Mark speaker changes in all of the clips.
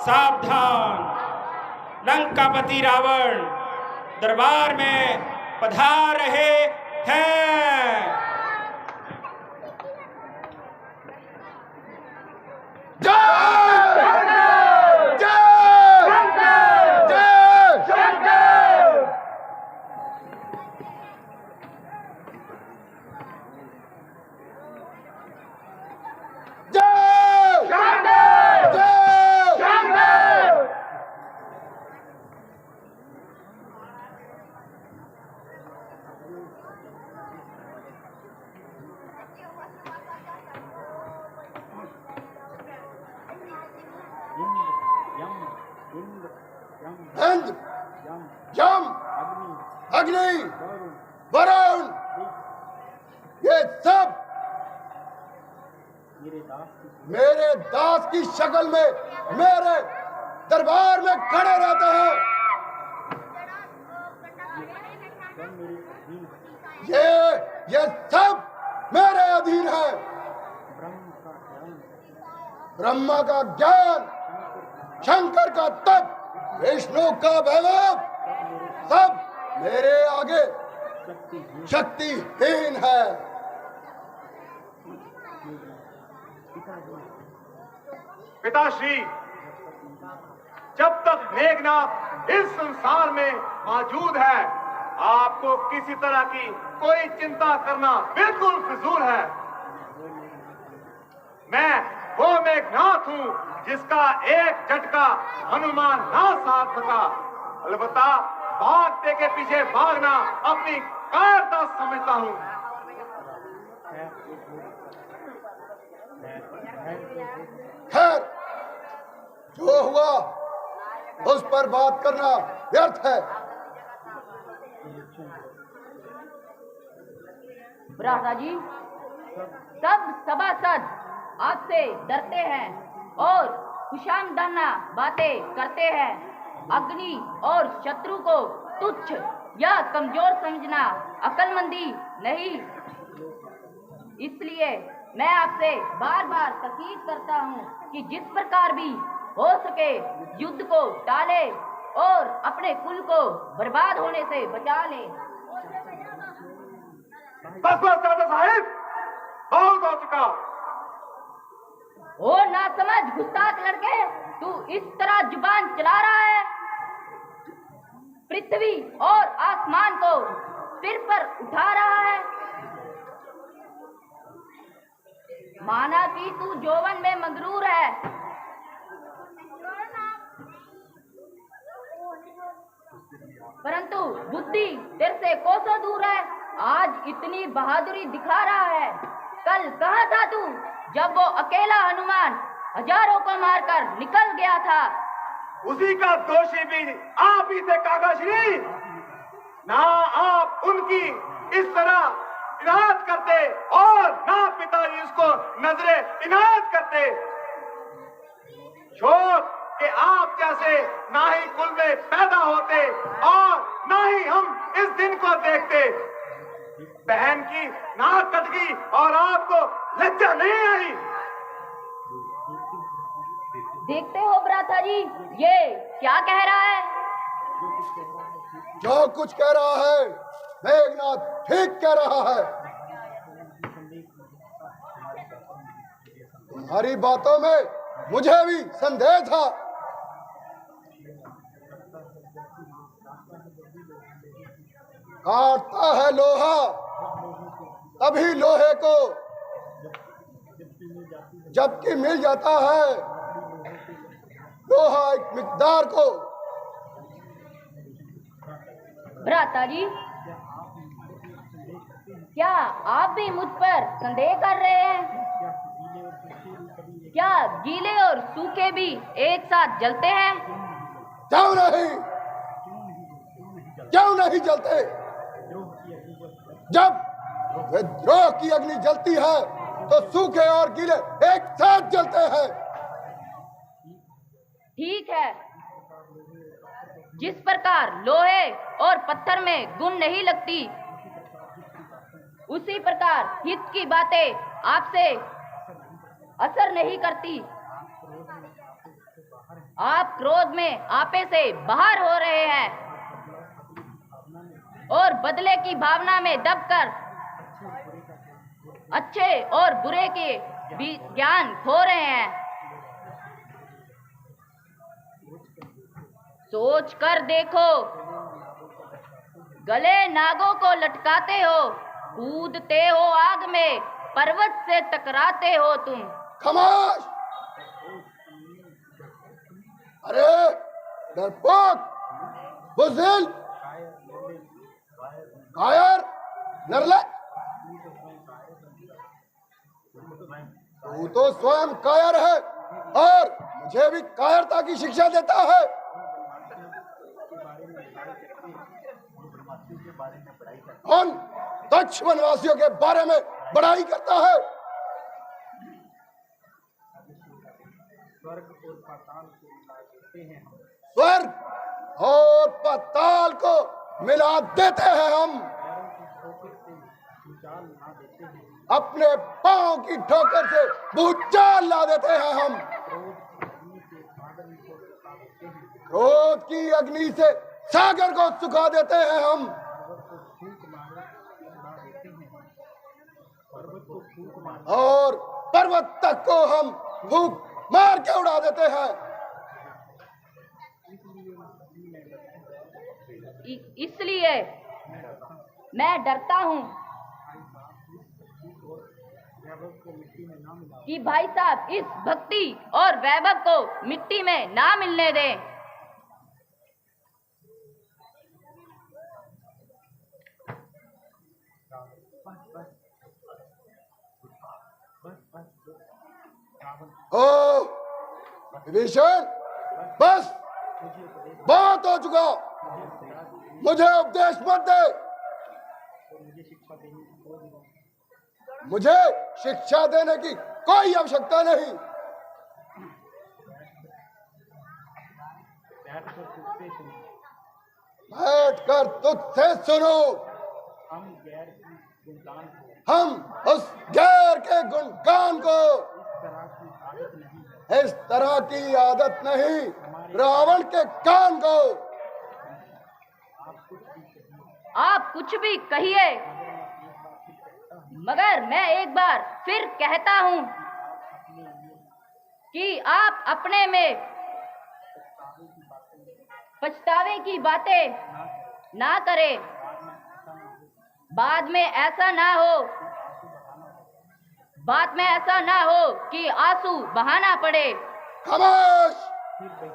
Speaker 1: सावधान, लंकापति रावण दरबार में पधार रहे हैं।
Speaker 2: इंद्र, यम, अग्नि, वरुण, ये सब मेरे दास की शक्ल में मेरे दरबार में खड़े रहते हैं। ये सब मेरे अधीन है। ब्रह्मा का ज्ञान, शंकर का तप, विष्णु का वैभव, सब मेरे आगे शक्तिहीन है।
Speaker 3: पिताश्री, जब तक मेघनाथ इस संसार में मौजूद है, आपको किसी तरह की कोई चिंता करना बिल्कुल फिजूल है। मैं वो मेघनाथ हूँ जिसका एक झटका हनुमान ना साध सका। अलबत्ता भागते के पीछे भागना अपनी कायरता समझता हूँ।
Speaker 2: खैर, जो हुआ उस पर बात करना व्यर्थ है।
Speaker 4: भ्राता जी, सब सभासद आपसे डरते हैं और खुशामदाना बातें करते हैं। अग्नि और शत्रु को तुच्छ या कमजोर समझना अक्लमंदी नहीं। इसलिए मैं आपसे बार बार ताकीद करता हूँ कि जिस प्रकार भी हो सके युद्ध को टाले और अपने कुल को बर्बाद होने से बचा ले।
Speaker 3: बस दादा साहिब, बहुत हो चुका।
Speaker 4: ओ नासमझ गुस्ताख लड़के, तू इस तरह जुबान चला रहा है। पृथ्वी और आसमान को सिर पर उठा रहा है। माना कि तू यौवन में मगरूर है, परंतु बुद्धि तेरे से कोसों दूर है। आज इतनी बहादुरी दिखा रहा है, कल कहाँ था तू जब वो अकेला हनुमान हजारों को मारकर निकल गया था?
Speaker 3: उसी का दोषी भी आप ही थे काकाश्री। ना आप उनकी इस तरह इनायत करते और ना पिताजी उसको नजरे इनायत करते। शोक कि आप जैसे ना ही कुल में पैदा होते और ना ही हम इस दिन को देखते। बहन की नाक कट गई और आपको लज्जा नहीं आई।
Speaker 4: देखते हो भ्राता जी, ये क्या कह रहा है?
Speaker 2: जो कुछ कह रहा है मेघनाथ ठीक कह रहा है। तुम्हारी बातों में मुझे भी संदेह था। काटता है लोहा तभी लोहे को जबकि मिल जाता है लोहा एक मिकदार को।
Speaker 4: भ्राता जी, क्या आप भी मुझ पर संदेह कर रहे हैं? क्या गीले और सूखे भी एक साथ जलते हैं?
Speaker 2: क्यों नहीं जलते? जब विद्रोह की अग्नि जलती है तो सूखे और गीले एक साथ जलते हैं।
Speaker 4: ठीक है, जिस प्रकार लोहे और पत्थर में गुण नहीं लगती, उसी प्रकार हित की बातें आपसे असर नहीं करती। आप क्रोध में आपे से बाहर हो रहे हैं और बदले की भावना में दबकर अच्छे और बुरे के भी ज्ञान खो रहे हैं। सोच कर देखो, गले नागों को लटकाते हो, कूदते हो आग में, पर्वत से टकराते हो तुम।
Speaker 2: खामोश! अरे डरपोक, बुज़दिल, कायर, निर्लज्ज, तू तो स्वयं कायर है और मुझे भी कायरता की शिक्षा देता है। कौन दक्ष वनवासियों के बारे में बड़ाई करता है? स्वर्ग और पाताल को मिला देते हैं हम, अपने पांव की ठोकर से भूचाल ला देते हैं हम, क्रोध की अग्नि से सागर को सुखा देते हैं हम, और पर्वत तक को हम फूंक मार के उड़ा देते हैं।
Speaker 4: इसलिए मैं डरता हूँ कि भाई साहब इस भक्ति और वैभव को मिट्टी में ना मिलने दें।
Speaker 2: ओ विभीषण, बस बहुत हो चुका, मुझे उपदेश मत दे। मुझे शिक्षा देने की कोई आवश्यकता नहीं। बैठकर तुझसे सुनो, हम उस गैर के गुणगान को, इस तरह की आदत नहीं रावण के कान को।
Speaker 4: आप कुछ भी कहिए, मगर मैं एक बार फिर कहता हूँ कि आप अपने में पछतावे की बातें ना करें। बाद में ऐसा ना हो कि आंसू बहाना पड़े।
Speaker 2: खामोश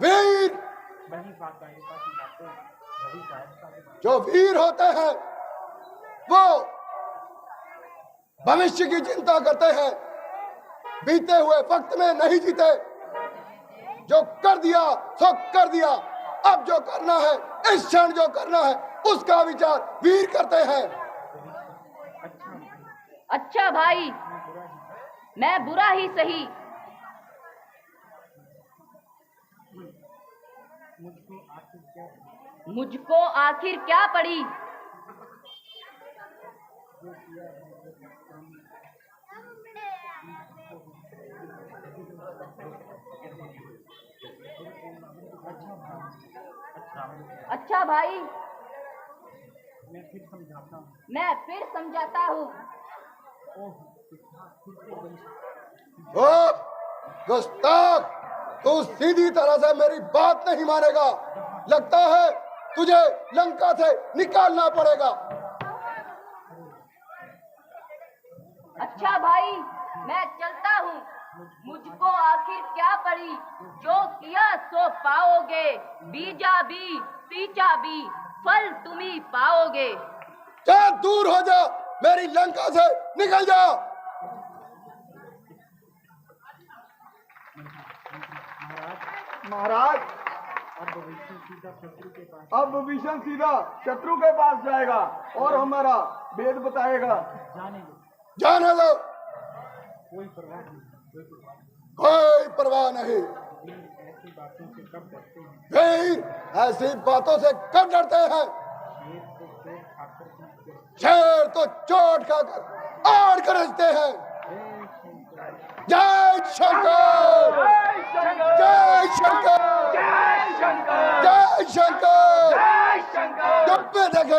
Speaker 2: वीर! जो वीर होते हैं वो भविष्य की चिंता करते हैं, बीते हुए वक्त में नहीं जीते। जो कर दिया सो कर दिया, अब जो करना है, इस क्षण जो करना है, उसका विचार वीर करते हैं।
Speaker 4: अच्छा भाई, मैं बुरा ही सही, मुझको आखिर क्या पड़ी। अच्छा भाई, मैं फिर समझाता हूँ।
Speaker 2: ओ गुस्ताख, तू सीधी तरह से मेरी बात नहीं मानेगा। लगता है तुझे लंका से निकालना पड़ेगा।
Speaker 4: अच्छा भाई, मैं चलता हूँ। मुझको आखिर क्या पड़ी, जो किया सो पाओगे, बीजा भी सींचा भी, फल तुम ही पाओगे।
Speaker 2: जा, दूर हो जा, मेरी लंका से निकल जा।
Speaker 3: महाराज, अब विभीषण सीधा शत्रु के पास जाएगा और हमारा वेद बताएगा।
Speaker 2: जाने दो, कोई परवाह नहीं। वीर ऐसी बातों से कब डरते हैं? शेर तो चोट खाकर और गरजते हैं। जय शंकर, जय शंकर, जय शंकर, जब भी देखे